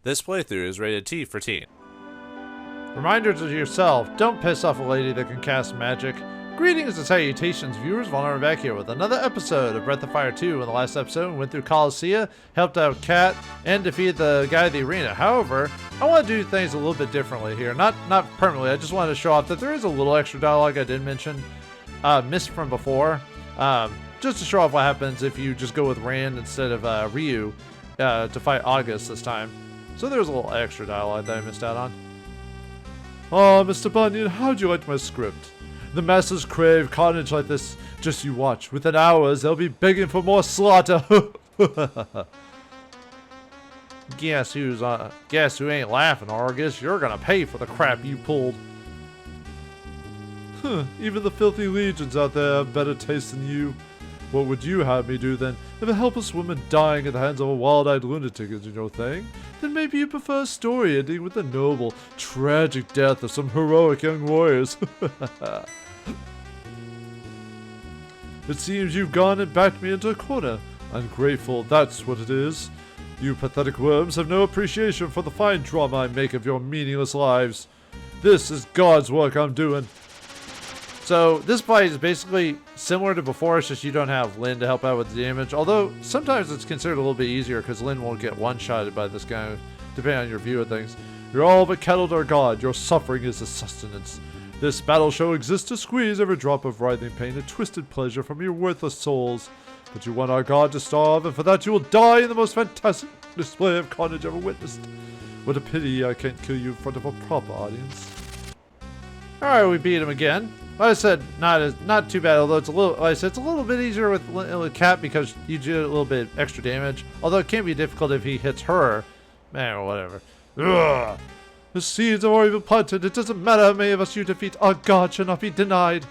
This playthrough is rated T for teen. Reminder to yourself, don't piss off a lady that can cast magic. Greetings and salutations, viewers. Vauldemare back here with another episode of Breath of Fire 2. In the last episode, we went through Colosseum, helped out Cat, and defeated the guy in the arena. However, I want to do things a little bit differently here. Not permanently, I just wanted to show off that there is a little extra dialogue I did mention, missed from before. Just to show off what happens if you just go with Rand instead of Ryu to fight August this time. So there's a little extra dialogue that I missed out on. Oh, Mr. Bunyan, how'd you like my script? The masses crave carnage like this. Just you watch. Within hours, they'll be begging for more slaughter. Guess who ain't laughing, Argus? You're gonna pay for the crap you pulled. Even the filthy legions out there have better taste than you. What would you have me do then? If a helpless woman dying at the hands of a wild-eyed lunatic isn't your thing, then maybe you prefer a story ending with the noble, tragic death of some heroic young warriors. It seems you've gone and backed me into a corner. Ungrateful, that's what it is. You pathetic worms have no appreciation for the fine drama I make of your meaningless lives. This is God's work I'm doing. So this fight is basically similar to before, it's just you don't have Lyn to help out with the damage. Although sometimes it's considered a little bit easier because Lyn won't get one-shotted by this guy, depending on your view of things. You're all but kettled our God. Your suffering is the sustenance. This battle show exists to squeeze every drop of writhing pain and twisted pleasure from your worthless souls. But you want our God to starve, and for that you will die in the most fantastic display of carnage ever witnessed. What a pity I can't kill you in front of a proper audience. Alright, we beat him again. Like I said, not too bad, although it's a little, like I said, it's a little bit easier with Cat because you do a little bit extra damage. Although it can be difficult if he hits her. Man, or whatever. Ugh. The seeds are already planted. It doesn't matter how many of us you defeat. Our God shall not be denied.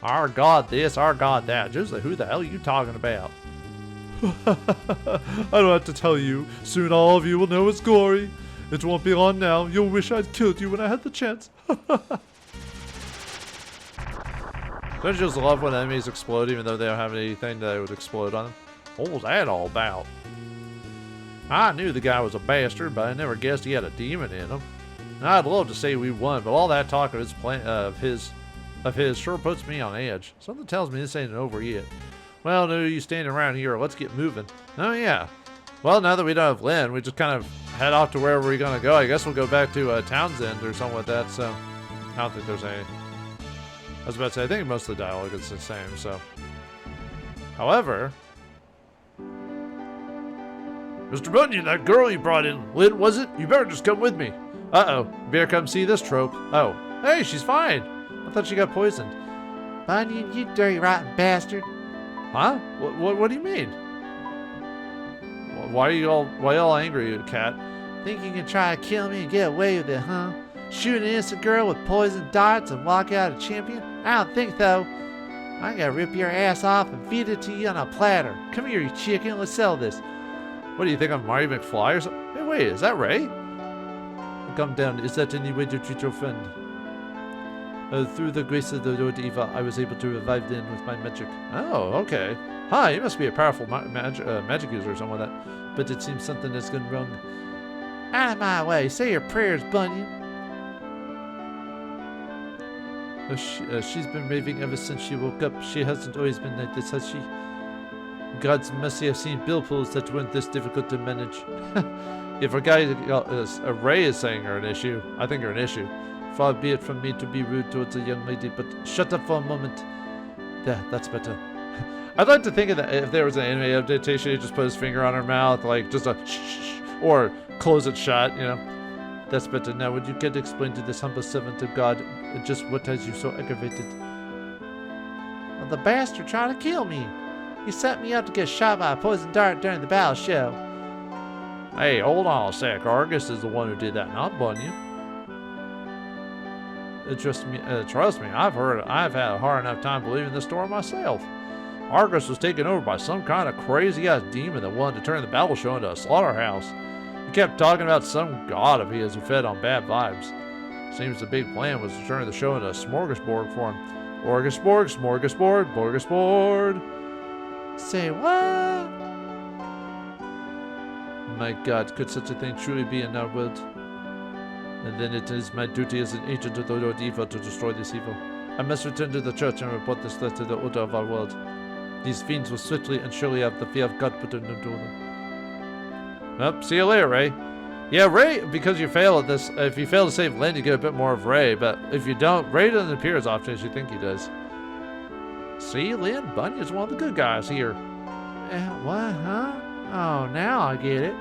Our God this, our God that. Just who the hell are you talking about? I don't have to tell you. Soon all of you will know its glory. It won't be long now. You'll wish I'd killed you when I had the chance. Don't you just love when enemies explode even though they don't have anything that would explode on them? What was that all about? I knew the guy was a bastard, but I never guessed he had a demon in him. Now, I'd love to say we won, but all that talk of his sure puts me on edge. Something tells me this ain't over yet. Well, no use standing around here. Let's get moving. Oh yeah. Well, now that we don't have Lyn, we just kind of head off to wherever we're gonna go. I guess we'll go back to Townsend or something like that. So I don't think there's any. I was about to say, I think most of the dialogue is the same. So, however. Mr. Bunyan, that girl you brought in, Lyn, was it? You better just come with me. Uh-oh. Better come see this trope. Oh. Hey, she's fine. I thought she got poisoned. Bunyan, you dirty rotten bastard. Huh? What do you mean? Why are y'all angry, Cat? Think you can try to kill me and get away with it, huh? Shoot an innocent girl with poison darts and walk out a champion? I don't think so. I'm gonna rip your ass off and feed it to you on a platter. Come here, you chicken. Let's sell this. What do you think I'm Marty McFly or something? Hey, wait, is that Ray? Come down. Is that any way to treat your friend? Through the grace of the Lord Eva, I was able to revive them with my magic. Oh, okay. Hi, you must be a powerful magic user or something like that. But it seems something has gone wrong. Out of my way. Say your prayers, Bunyan. She's been raving ever since she woke up. She hasn't always been like this, has she? God's mercy, I've seen bill pulls that weren't this difficult to manage. If a Ray is saying you're an issue, I think you're an issue. Far be it from me to be rude towards a young lady, but shut up for a moment. There, that's better. I'd like to think of that if there was an anime adaptation, he'd just put his finger on her mouth, like just a shh, or close it shut, you know. That's better. Now, would you care to explain to this humble servant of God just what has you so aggravated? Well, the bastard tried to kill me. He set me up to get shot by a poison dart during the battle show. Hey, hold on a sec. Argus is the one who did that, not Bunyan. Trust me, I've had a hard enough time believing this story myself. Argus was taken over by some kind of crazy-ass demon that wanted to turn the battle show into a slaughterhouse. He kept talking about some god of his who fed on bad vibes. Seems the big plan was to turn the show into a smorgasbord for him. Orgasborg, smorgasbord, borgasbord. Say what? My God, could such a thing truly be in our world? And then it is my duty as an agent of the Lord Evil to destroy this evil. I must return to the church and report this threat to the order of our world. These fiends will swiftly and surely have the fear of God put into them. Well, see you later, Ray. Yeah, Ray, because you fail at this, if you fail to save Lynn, you get a bit more of Ray, but if you don't, Ray doesn't appear as often as you think he does. See, Lynn, Bunya's one of the good guys here. What, huh? Oh, now I get it.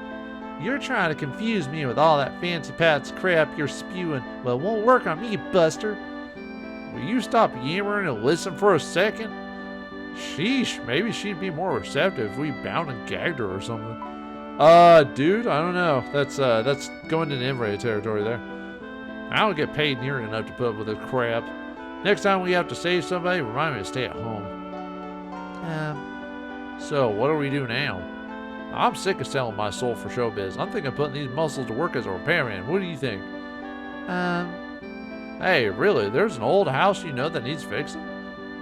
You're trying to confuse me with all that fancy pants crap you're spewing. Well, it won't work on me, Buster. Will you stop yammering and listen for a second? Sheesh, maybe she'd be more receptive if we bound and gagged her or something. Dude, I don't know. That's going into Emre territory there. I don't get paid nearly enough to put up with this crap. Next time we have to save somebody, remind me to stay at home. So, what do we do now? I'm sick of selling my soul for showbiz. I'm thinking of putting these muscles to work as a repairman. What do you think? Hey, really, there's an old house you know that needs fixing?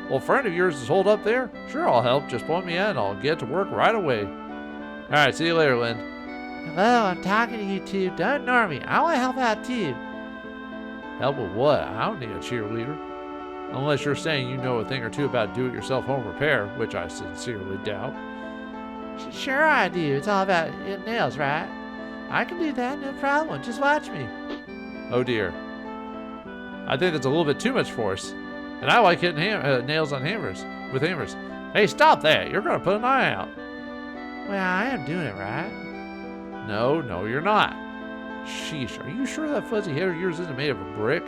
Well, a friend of yours is holed up there? Sure, I'll help. Just point me in and I'll get to work right away. Alright, see you later, Lynn. Hello, I'm talking to you two. Don't ignore me. I want to help out too. Help with what? I don't need a cheerleader. Unless you're saying you know a thing or two about do-it-yourself home repair, which I sincerely doubt. Sure I do. It's all about nails, right? I can do that, no problem. Just watch me. Oh dear. I think that's a little bit too much force. And I like hitting nails on hammers, with hammers. Hey, stop that. You're going to put an eye out. Well, I am doing it right. No, you're not. Sheesh, are you sure that fuzzy head of yours isn't made of a brick?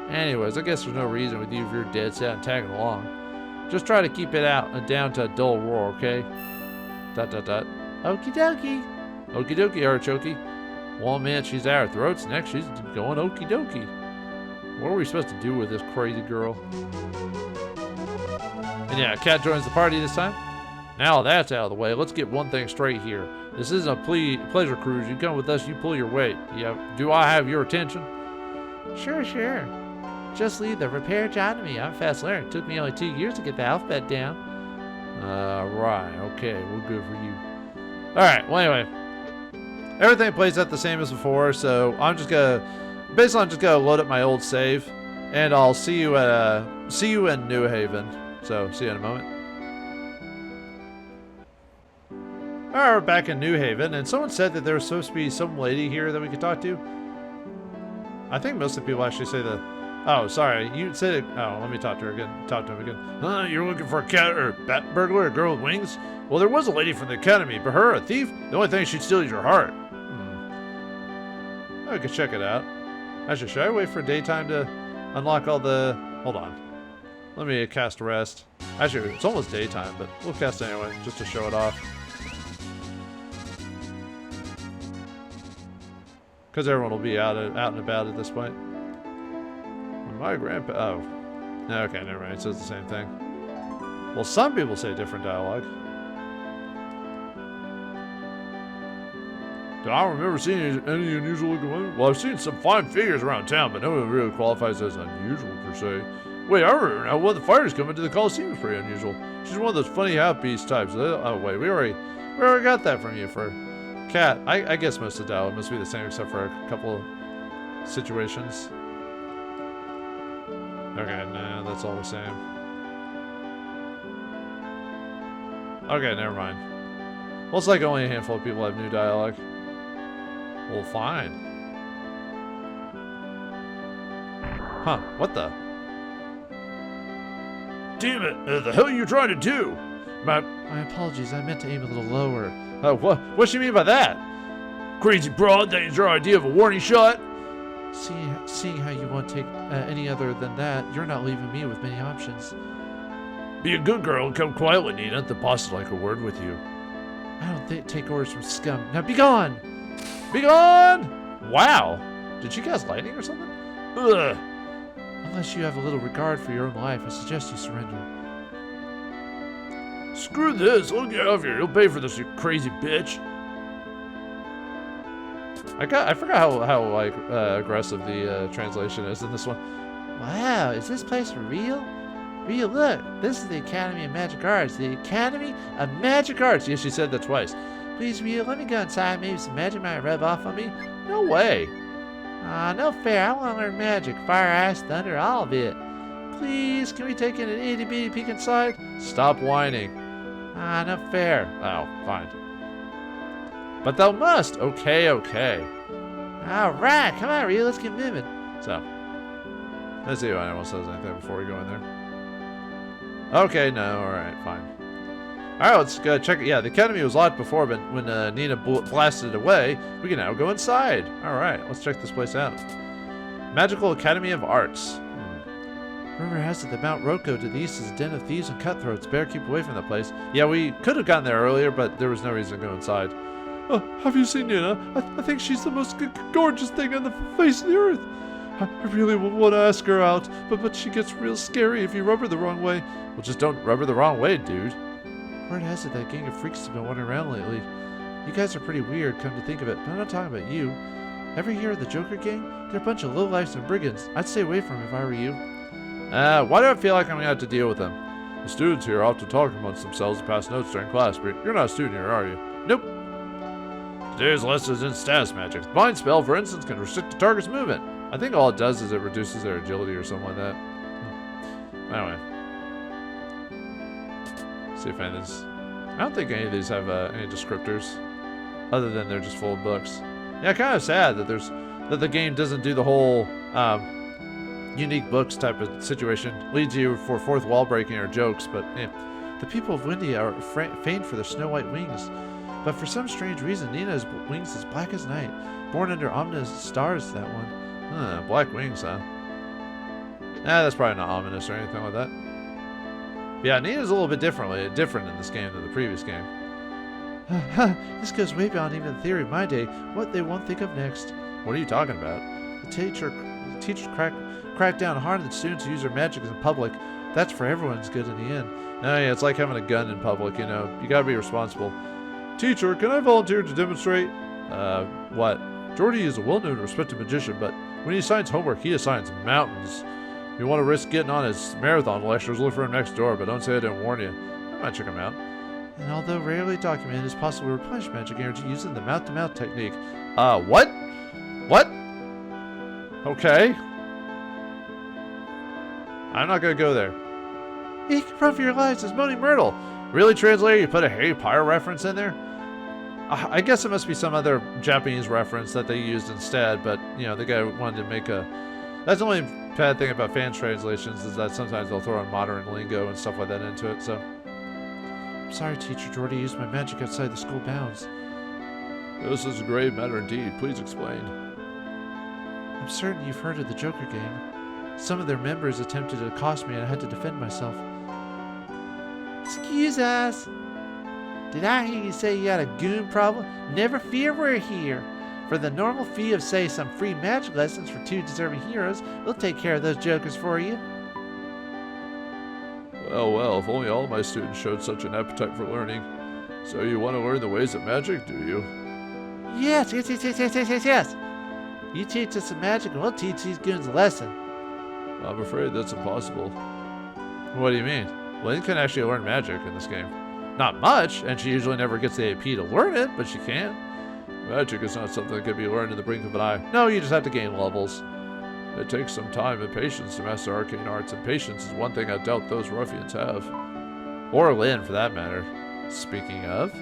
Anyways, I guess there's no reason with you if you're dead set and tagging along. Just try to keep it out and down to a dull roar, okay? ... Okie dokie. Okie dokie, artichoke. One minute she's at our throats, next she's going okie dokie. What are we supposed to do with this crazy girl? And yeah, Cat joins the party this time. Now that's out of the way, let's get one thing straight here. This isn't a pleasure cruise. You come with us, you pull your weight. Do I have your attention? Sure. Just leave the repair job to me. I'm fast learning. It took me only 2 years to get the alphabet down. Right. Okay, well, good for you. Alright, well, anyway. Everything plays out the same as before, so I'm just gonna load up my old save, and I'll see you in New Haven. So, see you in a moment. Alright, we're back in New Haven, and someone said that there was supposed to be some lady here that we could talk to. I think most of the people actually say that. Oh, sorry, you said it. Oh, let me talk to her again. Talk to him again. You're looking for a cat or bat burglar, a girl with wings? Well, there was a lady from the academy, but her, a thief? The only thing she'd steal is your heart. I could check it out. Actually, should I wait for daytime to unlock all the... Hold on. Let me cast rest. Actually, it's almost daytime, but we'll cast anyway, just to show it off. Because everyone will be out and about at this point. My grandpa... Oh. Okay, never mind. It says the same thing. Well, some people say different dialogue. Do I remember seeing any unusual looking women? Well, I've seen some fine figures around town, but no one really qualifies as unusual, per se. Wait, I remember now. One of the fighters coming to the Colosseum is pretty unusual. She's one of those funny half-beast types. Oh, wait. We already got that from you for... Cat. I guess most of the dialogue must be the same except for a couple of situations. Okay, nah, that's all the same. Okay, never mind. Well, it's like only a handful of people have new dialogue. Well, fine. Huh, what the? Damn it, the hell are you trying to do? My apologies, I meant to aim a little lower. What's she mean by that? Crazy broad, that is your idea of a warning shot? Seeing how you won't take any other than that, you're not leaving me with many options. Be a good girl and come quietly, Nina. The boss would like a word with you. I don't take orders from scum. Now be gone! Be gone! Wow. Did she cast lightning or something? Ugh. Unless you have a little regard for your own life, I suggest you surrender. Screw this. Let me get out of here. You'll pay for this, you crazy bitch. I forgot how like aggressive the translation is in this one. Wow, is this place real? Real, look. This is the Academy of Magic Arts. The Academy of Magic Arts. Yes, she said that twice. Please, Ryu, let me go inside. Maybe some magic might rub off on me. No way. No fair. I want to learn magic. Fire, ice, thunder, all of it. Please, can we take in an itty bitty peek inside? Stop whining. No fair. Oh, fine. But thou must. Okay. Alright, come on, Ryu, let's get moving. So, let's see if anyone says anything before we go in there. Okay, no, alright, fine. Alright, let's go check it. Yeah, the academy was locked before, but when Nina blasted it away, we can now go inside. Alright, let's check this place out. Magical Academy of Arts. Rumor has it that Mount Roko to the east is a den of thieves and cutthroats. Better keep away from the place. Yeah, we could have gotten there earlier, but there was no reason to go inside. Have you seen Nina? I think she's the most gorgeous thing on the face of the earth. I really want to ask her out, but she gets real scary if you rub her the wrong way. Well, just don't rub her the wrong way, dude. Word has it that gang of freaks has been wandering around lately. You guys are pretty weird, come to think of it, but I'm not talking about you. Ever hear of the Joker gang? They're a bunch of lowlifes and brigands. I'd stay away from them if I were you. Why do I feel like I'm going to have to deal with them? The students here often talk amongst themselves and pass notes during class, but you're not a student here, are you? Nope. Today's lesson is in status magic. The Blind spell, for instance, can restrict the target's movement. I think all it does is it reduces their agility or something like that. Anyway. See if any of these... I don't think any of these have any descriptors. Other than they're just full of books. Yeah, kind of sad that the game doesn't do the whole... unique books type of situation. Leads you for fourth wall breaking or jokes, but the people of Windy are famed for their snow white wings, but for some strange reason Nina's wings is black as night, born under ominous stars. That one. Black wings, huh? That's probably not ominous or anything like that. But yeah, Nina's a little bit different in this game than the previous game. This goes way beyond even the theory of my day. What they won't think of next. What are you talking about? The teachers crack down hard on the students who use their magic in public. That's for everyone's good in the end. No, yeah, it's like having a gun in public, you know. You gotta be responsible. Teacher, can I volunteer to demonstrate? What? Jordy is a well-known and respected magician, but when he assigns homework, he assigns mountains. If you want to risk getting on his marathon lectures, look for him next door, but don't say I didn't warn you. I might check him out. And although rarely documented, it's possible to replenish magic energy using the mouth-to-mouth technique. What? What? Okay. I'm not gonna go there. You can run for your lives as Moaning Myrtle. Really, translator? You put a Harry Potter reference in there? I guess it must be some other Japanese reference that they used instead, but, you know, the guy wanted to make a... That's the only bad thing about fan translations, is that sometimes they'll throw in modern lingo and stuff like that into it, so... I'm sorry, Teacher Jordy used my magic outside the school bounds. This is a grave matter indeed. Please explain. I'm certain you've heard of the Joker gang. Some of their members attempted to accost me and I had to defend myself. Excuse us. Did I hear you say you had a goon problem? Never fear, we're here. For the normal fee of, say, some free magic lessons for 2 deserving heroes, we'll take care of those jokers for you. Well, if only all my students showed such an appetite for learning. So you want to learn the ways of magic, do you? Yes. You teach us some magic and we'll teach these goons a lesson. I'm afraid that's impossible. What do you mean? Lynn can actually learn magic in this game. Not much, and she usually never gets the AP to learn it, but she can. Magic is not something that can be learned in the blink of an eye. No, you just have to gain levels. It takes some time and patience to master arcane arts, and patience is one thing I doubt those ruffians have. Or Lynn, for that matter. Speaking of...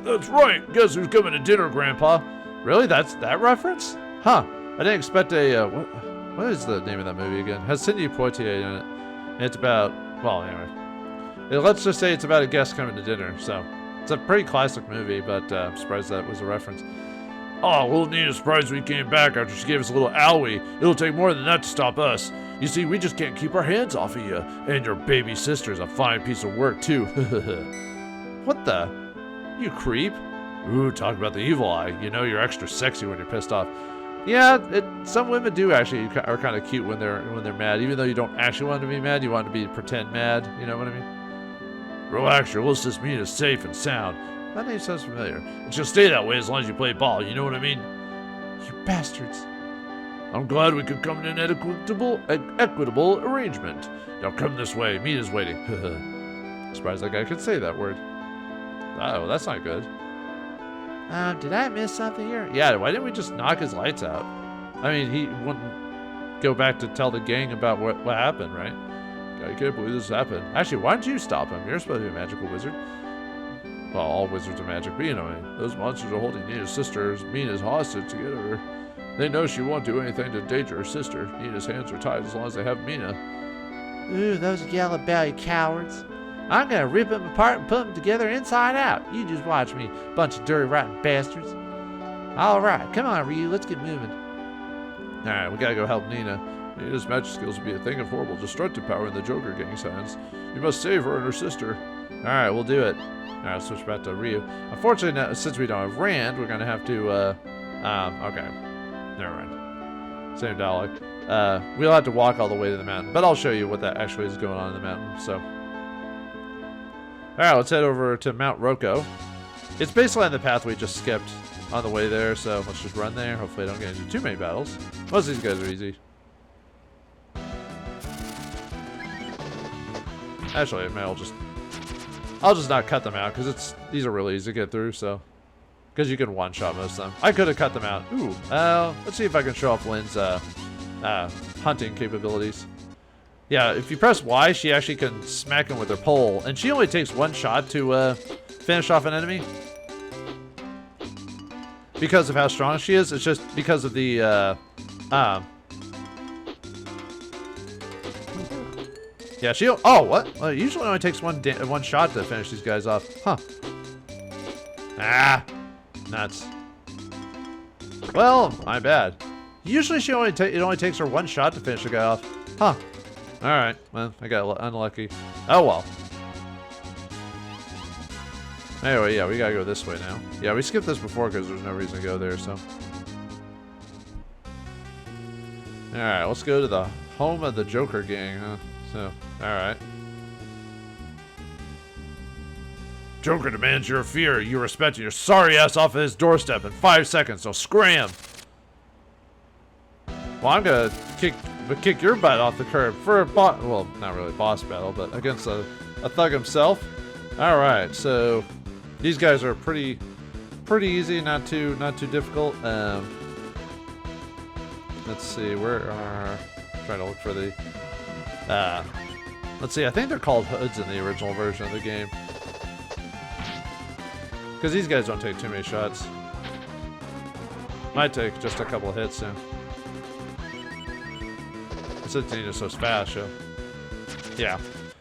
That's right! Guess who's coming to dinner, Grandpa? Really? That's that reference? Huh. I didn't expect a... What is the name of that movie again? It has Sidney Poitier in it. And it's about... Well, anyway. Let's just say it's about a guest coming to dinner, so... It's a pretty classic movie, but I'm surprised that was a reference. Oh, little Nina's surprised we came back after she gave us a little owie. It'll take more than that to stop us. You see, we just can't keep our hands off of you. And your baby sister's a fine piece of work, too. What the? You creep. Ooh, talk about the evil eye. You know you're extra sexy when you're pissed off. Yeah, some women do actually are kind of cute when they're mad. Even though you don't actually want to be mad, you want to be pretend mad. You know what I mean? Relax, your listless mean is safe and sound. That name sounds familiar. And she'll stay that way as long as you play ball. You know what I mean? You bastards. I'm glad we could come to an equitable arrangement. Now come this way. Meat is waiting. Surprised that guy could say that word. Oh, that's not good. Did I miss something here? Yeah, why didn't we just knock his lights out? I mean, he wouldn't go back to tell the gang about what happened, right? I can't believe this happened. Actually, why don't you stop him? You're supposed to be a magical wizard. Well, all wizards are magic, but you know, those monsters are holding Nina's sister, Mina's hostage to get her. They know she won't do anything to endanger her sister. Nina's hands are tied as long as they have Mina. Ooh, those yellow belly cowards. I'm gonna rip them apart and put them together inside out. You just watch me, bunch of dirty, rotten bastards. Alright, come on, Ryu, let's get moving. Alright, we gotta go help Nina. Nina's magic skills would be a thing of horrible destructive power in the Joker gang's hands. You must save her and her sister. Alright, we'll do it. Alright, switch back to Ryu. Unfortunately, now, since we don't have Rand, we're gonna have to, okay. Never mind. Same dialogue. We'll have to walk all the way to the mountain, but I'll show you what that actually is going on in the mountain, so. Alright, let's head over to Mount Roko. It's basically on the path we just skipped on the way there, so let's just run there. Hopefully I don't get into too many battles. Most of these guys are easy. Actually, I'll just not cut them out, because these are really easy to get through, so. Because you can one-shot most of them. I could have cut them out. Ooh, let's see if I can show off Lynn's hunting capabilities. Yeah, if you press Y, she actually can smack him with her pole, and she only takes one shot to finish off an enemy. Because of how strong she is, it's just because of the yeah, oh, what? Well, it usually only takes one shot to finish these guys off. Huh. Ah, nuts. Well, my bad. Usually it only takes her one shot to finish the guy off. Huh. Alright, well, I got unlucky. Oh well. Anyway, yeah, we gotta go this way now. Yeah, we skipped this before because there's no reason to go there, so. Alright, let's go to the home of the Joker gang, huh? So, alright. Joker demands your fear, you respect your sorry ass off of his doorstep in 5 seconds, so scram! Well, I'm gonna kick your butt off the curb for a well, not really boss battle, but against a thug himself. Alright, so these guys are pretty easy, not too difficult. Let's see, where are trying to look for the let's see, I think they're called hoods in the original version of the game. Because these guys don't take too many shots. Might take just a couple of hits soon. Since Nina's so fast, so. Yeah.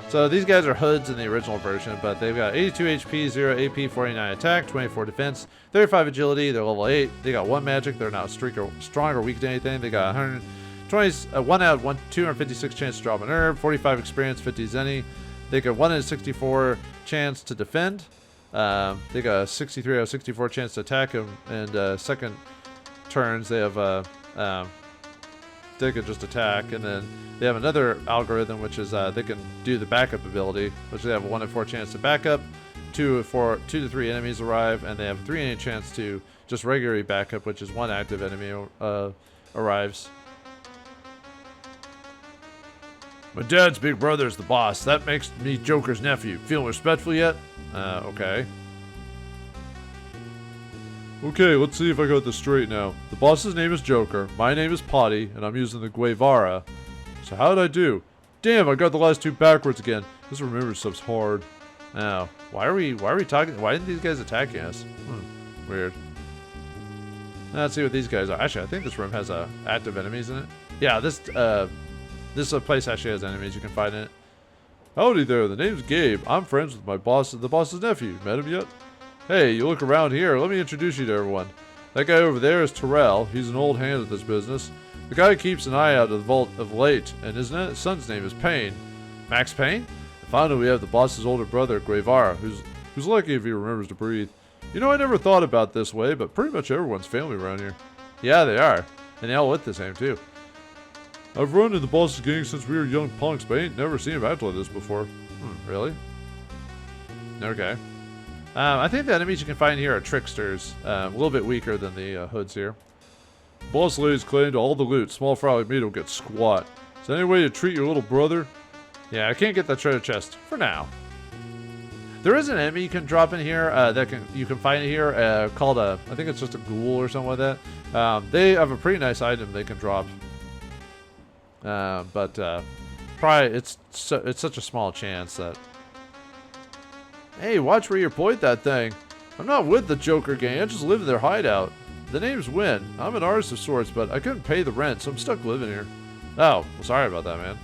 So these guys are hoods in the original version, but they've got 82 HP, 0 AP, 49 attack, 24 defense, 35 agility, they're level 8, they got 1 magic, they're not strong or weak to anything, they got 1 out of 256 chance to drop an herb, 45 experience, 50 zenny, they got 1 in 64 chance to defend, they got a 63 out of 64 chance to attack them, and second turns they have they can just attack, and then they have another algorithm which is they can do the backup ability, which they have a 1 in 4 chance to backup, 2 to 3 enemies arrive, and they have a 3 in 8 chance to just regularly backup, which is 1 active enemy arrives. My dad's big brother is the boss. That makes me Joker's nephew. Feeling respectful yet? Okay. Okay, let's see if I got this straight now. The boss's name is Joker, my name is Potty, and I'm using the Guevara. So how did I do? Damn, I got the last 2 backwards again. This remember stuff's hard. Now, why are we talking? Why didn't these guys attacking us? Weird. Let's see what these guys are. Actually, I think this room has active enemies in it. Yeah, this place actually has enemies you can fight in it. Howdy there, the name's Gabe. I'm friends with the boss's nephew. Met him yet? Hey, you look around here. Let me introduce you to everyone. That guy over there is Terrell. He's an old hand at this business. The guy who keeps an eye out of the vault of late, and his son's name is Payne. Max Payne? And finally, we have the boss's older brother, Guevara, who's lucky if he remembers to breathe. You know, I never thought about it this way, but pretty much everyone's family around here. Yeah, they are. And they all look the same, too. I've run in the boss's gang since we were young punks, but I ain't never seen him act like this before. Really? Okay. I think the enemies you can find here are tricksters. A little bit weaker than the hoods here. Boss lays claim to all the loot. Small fry like me don't get squat. Is there any way to treat your little brother? Yeah, I can't get that treasure chest. For now. There is an enemy you can drop in here you can find here called I think it's just a ghoul or something like that. They have a pretty nice item they can drop. But probably it's such a small chance that. Hey, watch where you point that thing. I'm not with the Joker gang. I just live in their hideout. The name's Win. I'm an artist of sorts, but I couldn't pay the rent, so I'm stuck living here. Oh, well, sorry about that, man.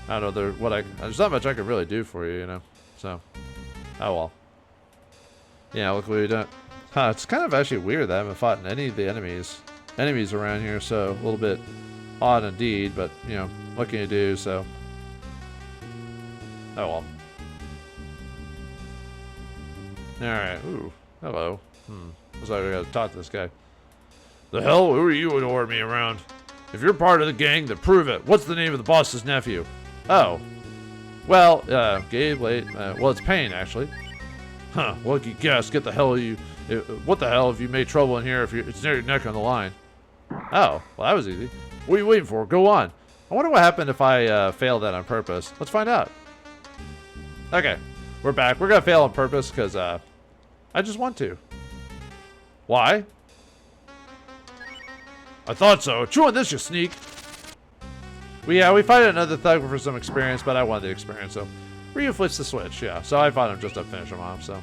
I don't know. There's not much I can really do for you, you know. So, oh well. Yeah, look what we done. Huh, it's kind of actually weird that I haven't fought any of the enemies around here, so a little bit odd indeed, but, you know, what can you do, so. Oh well. Alright, ooh, hello. Looks like we gotta talk to this guy. The hell? Who are you to order me around? If you're part of the gang, then prove it. What's the name of the boss's nephew? Oh. Well, Gabe, wait. Well, it's Payne, actually. Huh, lucky guess. Get the hell what the hell have you made trouble in here if it's near your neck on the line? Oh, well, that was easy. What are you waiting for? Go on. I wonder what happened if I failed that on purpose. Let's find out. Okay, we're back. We're gonna fail on purpose because I just want to. Why? I thought so. Chew on this, you sneak. We fight another thug for some experience, but I wanted the experience, so Ryu flips the switch, yeah. So I fought him just to finish him off, so.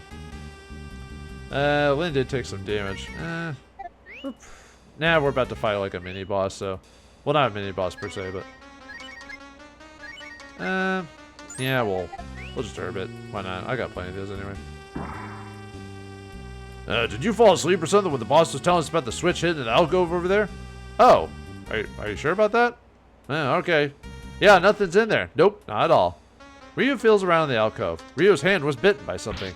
Lynn did take some damage. Nah, we're about to fight like a mini boss, so. Well, not a mini boss per se, but. Yeah, we'll just herb it. Why not? I got plenty of those anyway. Did you fall asleep or something when the boss was telling us about the switch hidden in the alcove over there? Oh, are you sure about that? Okay. Yeah, nothing's in there. Nope, not at all. Ryu feels around in the alcove. Ryu's hand was bitten by something.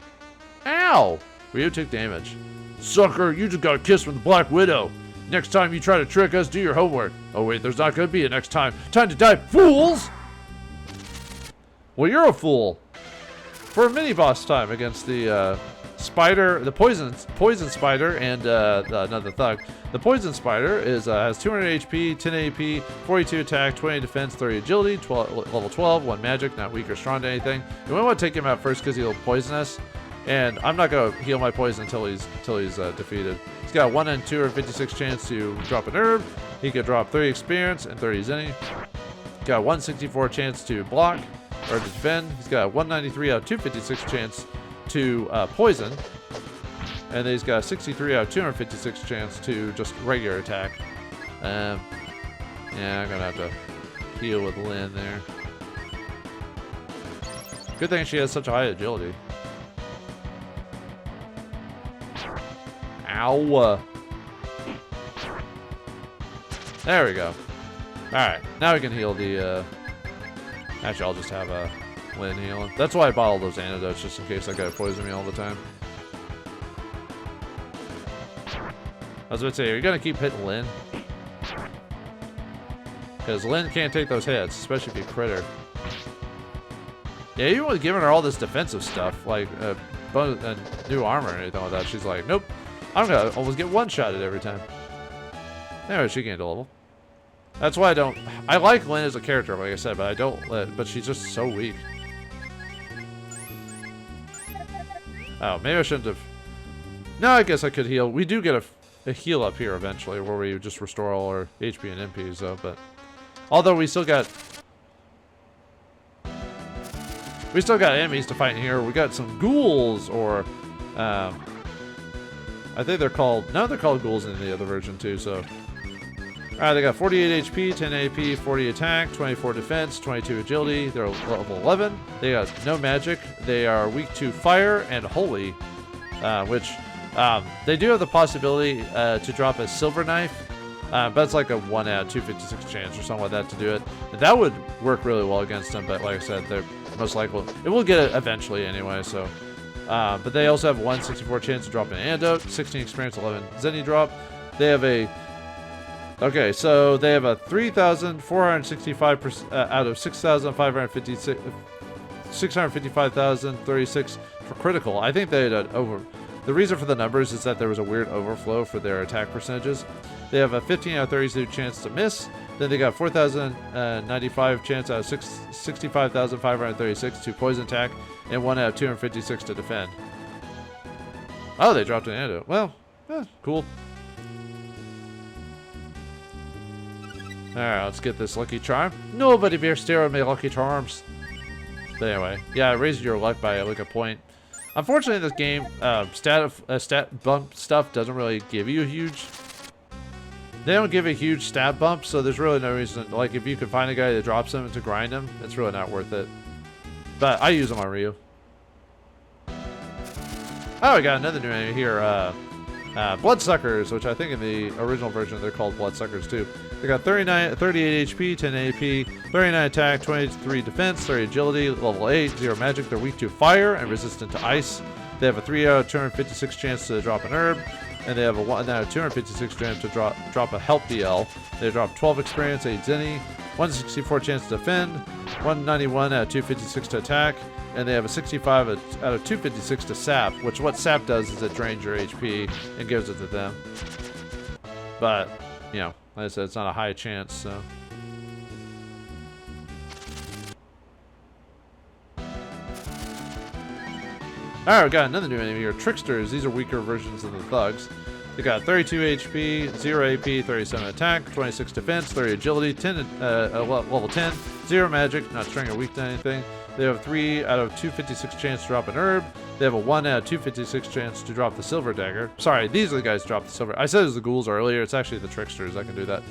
Ow! Ryu took damage. Sucker, you just got kissed from the Black Widow. Next time you try to trick us, do your homework. Oh wait, there's not gonna be a next time. Time to die, fools! Well, you're a fool. For a mini-boss time against the spider, the poison spider, and another thug. The poison spider has 200 HP, 10 AP, 42 attack, 20 defense, 30 agility, level 12, 1 magic, not weak or strong to anything. You might want to take him out first because he'll poison us, and I'm not gonna heal my poison until he's defeated. He's got a 1 in 256 chance to drop an herb. He could drop 30 experience and 30 zenny. Got a 164 chance to block or to defend. He's got a 193 out of 256 chance to poison, and then he's got a 63 out of 256 chance to just regular attack. Yeah, I'm gonna have to heal with Lynn there. Good thing she has such a high agility. Ow! There we go. Alright, now we can heal the, actually I'll just have Lynn healing. That's why I bought all those antidotes, just in case that guy poison me all the time. I was about to say, are you gonna keep hitting Lynn? Because Lynn can't take those hits, especially if you crit her. Yeah, even with giving her all this defensive stuff, like new armor and anything like that, she's like, nope, I'm gonna almost get one-shotted every time. Anyway, she gained a level. That's why I like Lynn as a character, like I said, but but she's just so weak. Oh, maybe I shouldn't have. No, I guess I could heal. We do get a heal up here eventually, where we just restore all our HP and MPs, though. But although we still got enemies to fight in here. We got some ghouls, or I think they're called. No, they're called ghouls in the other version too. So. Alright, they got 48 HP, 10 AP, 40 attack, 24 defense, 22 agility. They're level 11. They got no magic. They are weak to fire and holy, which they do have the possibility to drop a silver knife, but it's like a 1 out of 256 chance or something like that to do it. And that would work really well against them, but like I said, they're most likely. It will get it eventually anyway, so. But they also have a 164 chance to drop an antidote, 16 experience, 11 zenny drop. They have a Okay, so they have a 3,465 out of 6,556, 655,036 for critical. I think they had over. The reason for the numbers is that there was a weird overflow for their attack percentages. They have a 15 out of 32 chance to miss. Then they got 4,095 chance out of 65,536 to poison attack, and 1 out of 256 to defend. Oh, they dropped an antidote. Well, cool. Alright, let's get this lucky charm. Nobody bear stare at my lucky charms. But anyway, yeah, it raises your luck by like a point. Unfortunately, in this game, stat bump stuff doesn't really give you a huge. They don't give a huge stat bump, so there's really no reason. Like, if you can find a guy that drops them to grind them, it's really not worth it. But I use them on Ryu. Oh, we got another new enemy here. Bloodsuckers, which I think in the original version they're called Bloodsuckers too. They got 38 HP, 10 AP, 39 attack, 23 defense, 30 agility, level 8, 0 magic. They're weak to fire and resistant to ice. They have a 3 out of 256 chance to drop an herb, and they have a 1 out of 256 chance to drop a help DL. They drop 12 experience, 8 Zenny, 164 chance to defend, 191 out of 256 to attack, and they have a 65 out of 256 to sap, which what sap does is it drains your HP and gives it to them. But, you know, like I said, it's not a high chance, so. Alright, we got another new enemy here. Tricksters. These are weaker versions of the thugs. They got 32 HP, 0 AP, 37 attack, 26 defense, 30 agility, 10 level 10, 0 magic, not strong or weak to anything. They have a 3 out of 256 chance to drop an herb. They have a 1 out of 256 chance to drop the silver dagger. Sorry, these are the guys who drop the silver. I said it was the ghouls earlier. It's actually the tricksters that can do that.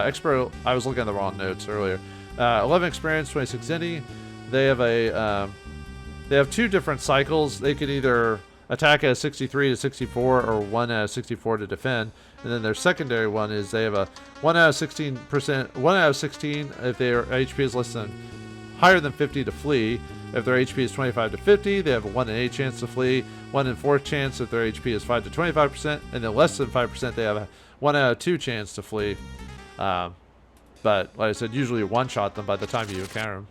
Expert, I was looking at the wrong notes earlier. 11 experience, 26 zenny. They have a they have 2 different cycles. They could either attack at 63 to 64 or 1 out of 64 to defend. And then their secondary one is they have a 1 out of 16%, 1 out of 16 if their HP is less than higher than 50 to flee. If their HP is 25 to 50, they have a 1 in 8 chance to flee, 1 in 4 chance if their HP is 5 to 25%, and then less than 5%, they have a 1 out of 2 chance to flee. But like I said, usually one-shot them by the time you encounter them.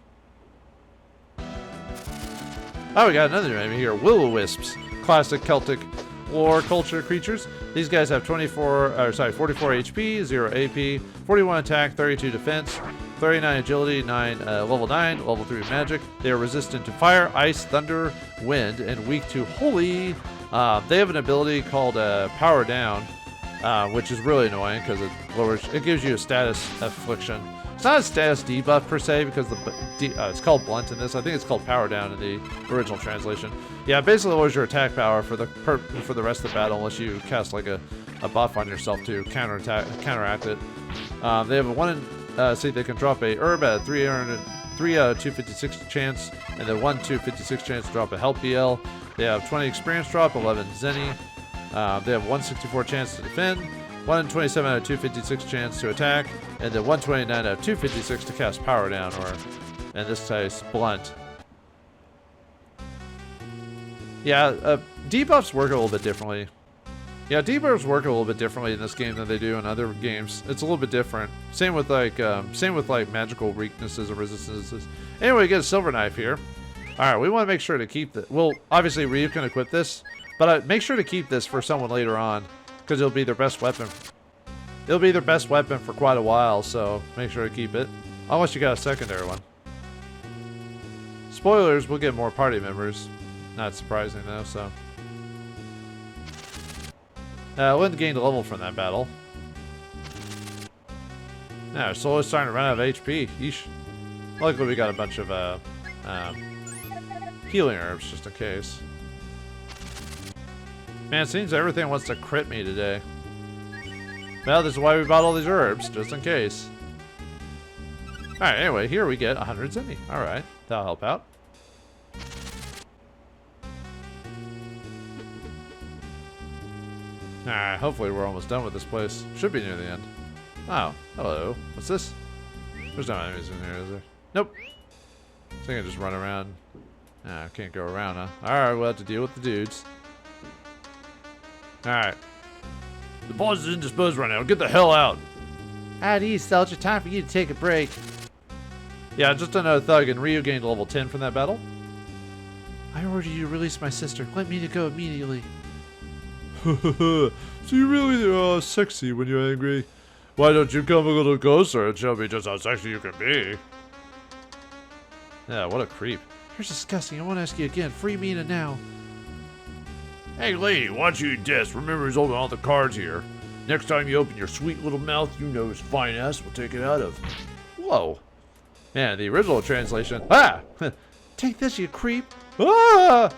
Oh, we got another enemy here, will-o-wisps, classic Celtic lore culture creatures. These guys have 44 HP, 0 AP, 41 attack, 32 defense, 39 agility, level 9, level 3 magic. They are resistant to fire, ice, thunder, wind, and weak to holy. They have an ability called Power Down, which is really annoying because it gives you a status affliction. It's not a status debuff per se because it's called Blunt in this. I think it's called Power Down in the original translation. Yeah, it basically lowers your attack power for the rest of the battle unless you cast like a buff on yourself to counteract it. They have a 1 in see, they can drop a herb at a 3 out of 256 chance, and then 1 256 chance to drop a help DL. They have 20 experience drop, 11 zenny. They have 164 chance to defend, 1 in 27 out of 256 chance to attack, and then 129 out of 256 to cast Power Down, or in this case, Blunt. Yeah, debuffs work a little bit differently. Yeah, debuffs work a little bit differently in this game than they do in other games. It's a little bit different. Same with like magical weaknesses or resistances. Anyway, we get a silver knife here. All right, we want to make sure to keep this. Well, obviously Ryu can equip this, but make sure to keep this for someone later on because it'll be their best weapon. It'll be their best weapon for quite a while, so make sure to keep it. Unless you got a secondary one. Spoilers, we'll get more party members. Not surprising though, so. Lynn gained a level from that battle. Now, we're slowly starting to run out of HP. Yeesh. Luckily, we got a bunch of healing herbs just in case. Man, it seems everything wants to crit me today. Well, this is why we bought all these herbs, just in case. Alright, anyway, here we get 100 zenny. Alright, that'll help out. Alright, hopefully we're almost done with this place. Should be near the end. Oh, hello. What's this? There's no enemies in here, is there? Nope. So I can just run around. Ah, I can't go around, huh? Alright, we'll have to deal with the dudes. Alright. The boss is indisposed right now. Get the hell out. At ease, soldier. Time for you to take a break. Yeah, just another thug, and Ryu gained level 10 from that battle. I order you to release my sister. Let me to go immediately. So you really are sexy when you're angry. Why don't you come a little closer and show me just how sexy you can be? Yeah, what a creep. You're disgusting. I want to ask you again. Free Mina now. Hey lady, why don't you eat this? Remember who's holding all the cards here. Next time you open your sweet little mouth, you know his fine ass will take it out of. Whoa. Man, the original translation. Ah! Take this, you creep. Ah!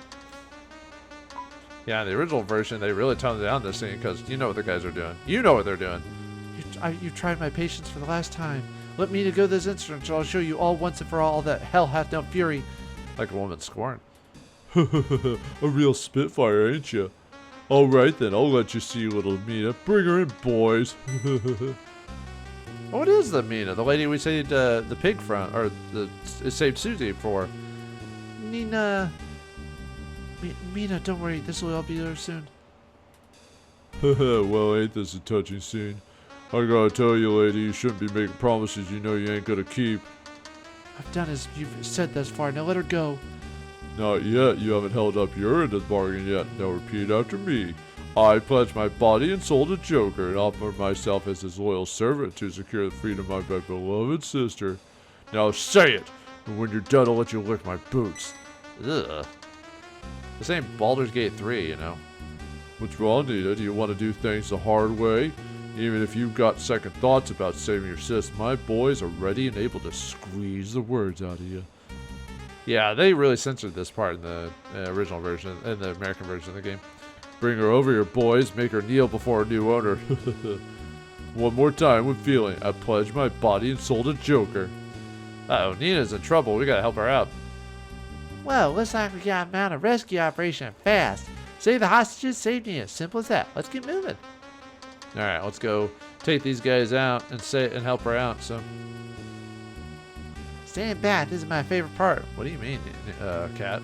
Yeah, in the original version, they really toned down this scene because you know what the guys are doing. You know what they're doing. You tried my patience for the last time. Let Mina go this instant, and I'll show you all once and for all that hell hath no fury. Like a woman scorned. A real spitfire, ain't you? Alright then, I'll let you see little Mina. Bring her in, boys. What is the Mina? The lady we saved the pig from, or saved Susie for. Nina. Mina, don't worry. This will all be there soon. Well, ain't this a touching scene? I gotta tell you, lady, you shouldn't be making promises you know you ain't gonna keep. I've done as you've said thus far. Now let her go. Not yet. You haven't held up your end of the bargain yet. Now repeat after me. I pledge my body and soul to Joker and offer myself as his loyal servant to secure the freedom of my beloved sister. Now say it, and when you're done, I'll let you lick my boots. Ugh. This ain't Baldur's Gate 3, you know. What's wrong, Nina? Do you want to do things the hard way? Even if you've got second thoughts about saving your sis, my boys are ready and able to squeeze the words out of you. Yeah, they really censored this part in the original version, in the American version of the game. Bring her over here, boys. Make her kneel before her new owner. One more time with feeling. I pledge my body and soul to Joker. Uh-oh, Nina's in trouble. We gotta help her out. Well, looks like we got to mount a rescue operation fast. Save the hostages, save Nina. Simple as that. Let's get moving. All right, let's go take these guys out and help her out. So, Stand back. This is my favorite part. what do you mean, Cat?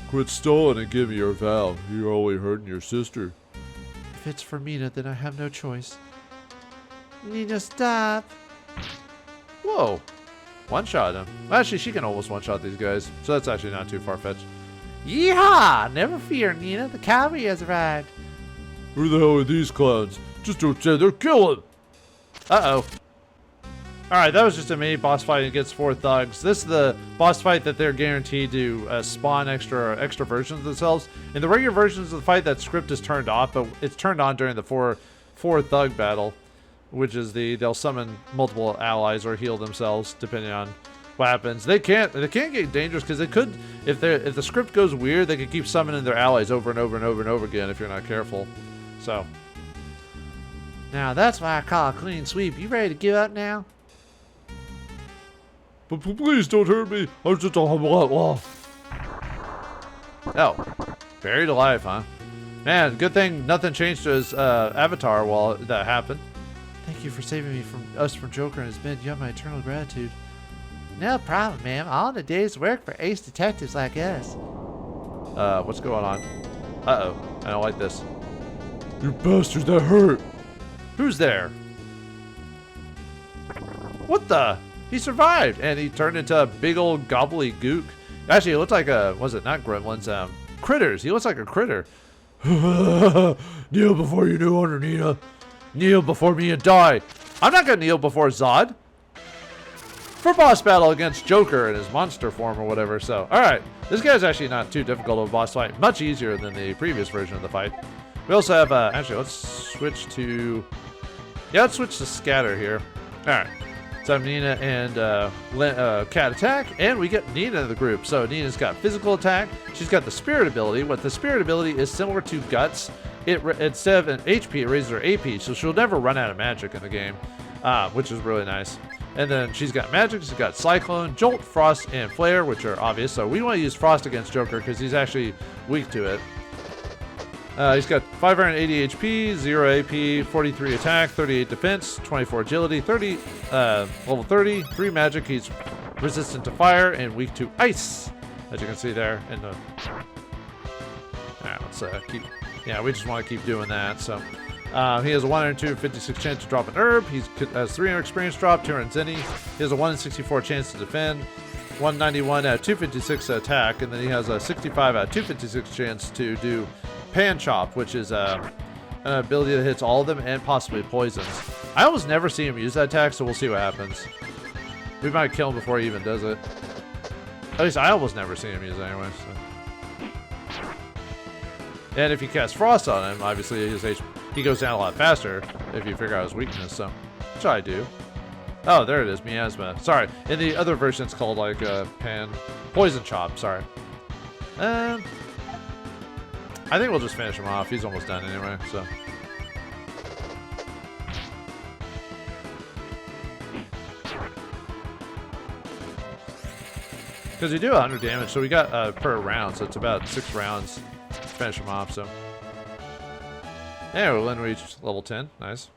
Quit stalling and give me your vow. You're only hurting your sister. If it's for Mina, then I have no choice. Nina, stop. Whoa, one-shot him. Actually, she can almost one-shot these guys, so that's actually not too far-fetched. Yeehaw! Never fear, Nina. The cavalry has arrived. Who the hell are these clowns? Just don't say they're killing. Uh-oh. Alright, that was just a mini boss fight against 4 thugs. This is the boss fight that they're guaranteed to spawn extra versions of themselves. In the regular versions of the fight, that script is turned off, but it's turned on during the four thug battle, which is they'll summon multiple allies or heal themselves depending on what happens. They can't get dangerous because they could, if the script goes weird, they could keep summoning their allies over and over and over and over again if you're not careful. So now that's why I call a clean sweep. You ready to give up now? But please don't hurt me. I'm just a oh, buried alive, huh? Man, good thing nothing changed to his avatar while that happened. Thank you for saving me from Joker and his men. You have my eternal gratitude. No problem, ma'am. All in a day's work for ace detectives like us. What's going on? Uh-oh, I don't like this. You bastards, that hurt. Who's there? What the? He survived, and he turned into a big old gobbledygook. Actually, it looked like was it not gremlins? Critters. He looks like a critter. Kneel before your new owner, Nina. Kneel before me and die. I'm not gonna kneel before Zod. For boss battle against Joker in his monster form or whatever. So, alright. This guy's actually not too difficult of a boss fight. Much easier than the previous version of the fight. We also have, actually, let's switch to... Yeah, let's switch to Scatter here. Alright. So have Nina and Cat attack, and we get Nina in the group. So Nina's got physical attack. She's got the spirit ability. What the spirit ability is similar to Guts. Instead of an HP, it raises her AP, so she'll never run out of magic in the game, which is really nice. And then she's got magic. She's got Cyclone, Jolt, Frost, and Flare, which are obvious. So we want to use Frost against Joker because he's actually weak to it. He's got 580 HP, 0 AP, 43 attack, 38 defense, 24 agility, level 30, 3 magic. He's resistant to fire and weak to ice, as you can see there. In the... Alright, let's keep... Yeah, we just want to keep doing that. So he has a 1 in 256 chance to drop an herb. He has 300 experience drop, 200 zenny. He has a 1 in 64 chance to defend, 191 out of 256 attack, and then he has a 65 out of 256 chance to do Pan Chop, which is an ability that hits all of them and possibly poisons. I almost never see him use that attack, so we'll see what happens. We might kill him before he even does it. At least I almost never see him use it anyway. So. And if you cast Frost on him, obviously he goes down a lot faster if you figure out his weakness. So, which I do. Oh, there it is, Miasma. Sorry, in the other version it's called like Poison Chop. Sorry. I think we'll just finish him off. He's almost done anyway. So. Because you do 100 damage, so we got per round, so it's about 6 rounds to finish him off, so. Yeah, we'll then reach level 10. Nice.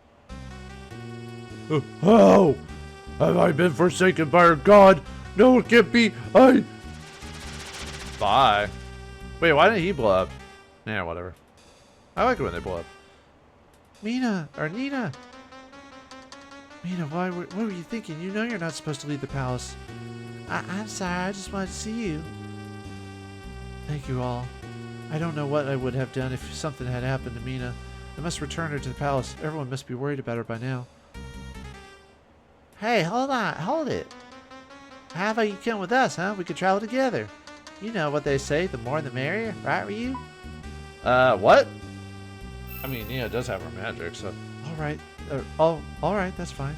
Oh! Have I been forsaken by our god? No, it can't be. Bye. Wait, why didn't he blow up? Yeah, whatever. I like it when they blow up. Nina! Mina, what were you thinking? You know you're not supposed to leave the palace. I'm sorry, I just wanted to see you. Thank you all. I don't know what I would have done if something had happened to Mina. I must return her to the palace. Everyone must be worried about her by now. Hey, hold it. How about you come with us, huh? We could travel together. You know what they say, the more the merrier, right, Ryu? What? I mean, Nina does have her magic, so. Alright, that's fine.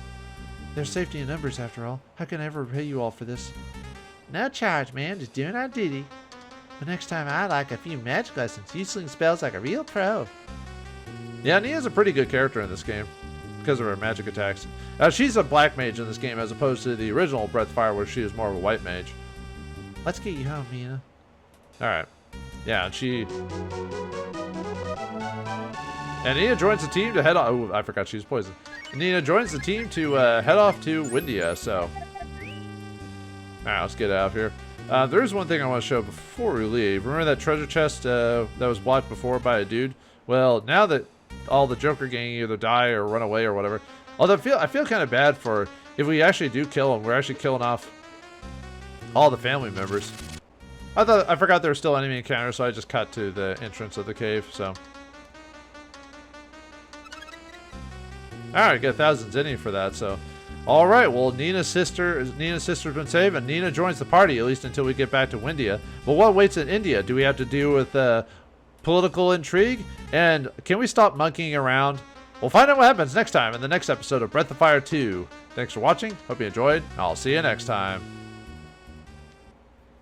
There's safety in numbers, after all. How can I ever repay you all for this? No charge, man. Just doing our duty. But next time I'd like a few magic lessons. You sling spells like a real pro. Yeah, Nina's a pretty good character in this game because of her magic attacks. She's a black mage in this game as opposed to the original Breath of Fire where she was more of a white mage. Let's get you home, Mina. Alright. Yeah, and Nina joins the team to head off. Oh, I forgot she was poisoned. Nina joins the team to head off to Windia, so. Alright, let's get out of here. There's one thing I want to show before we leave. Remember that treasure chest that was blocked before by a dude? Well, now that all the Joker gang either die or run away or whatever. Although I feel kind of bad for if we actually do kill them. We're actually killing off all the family members. I forgot there were still enemy encounters, so I just cut to the entrance of the cave. So, all right, get 1,000 zenny for that. So, all right. Well, Nina's sister's been saved, and Nina joins the party at least until we get back to Windia. But what waits in India? Do we have to deal with political intrigue? And can we stop monkeying around? We'll find out what happens next time in the next episode of Breath of Fire 2. Thanks for watching. Hope you enjoyed. I'll see you next time.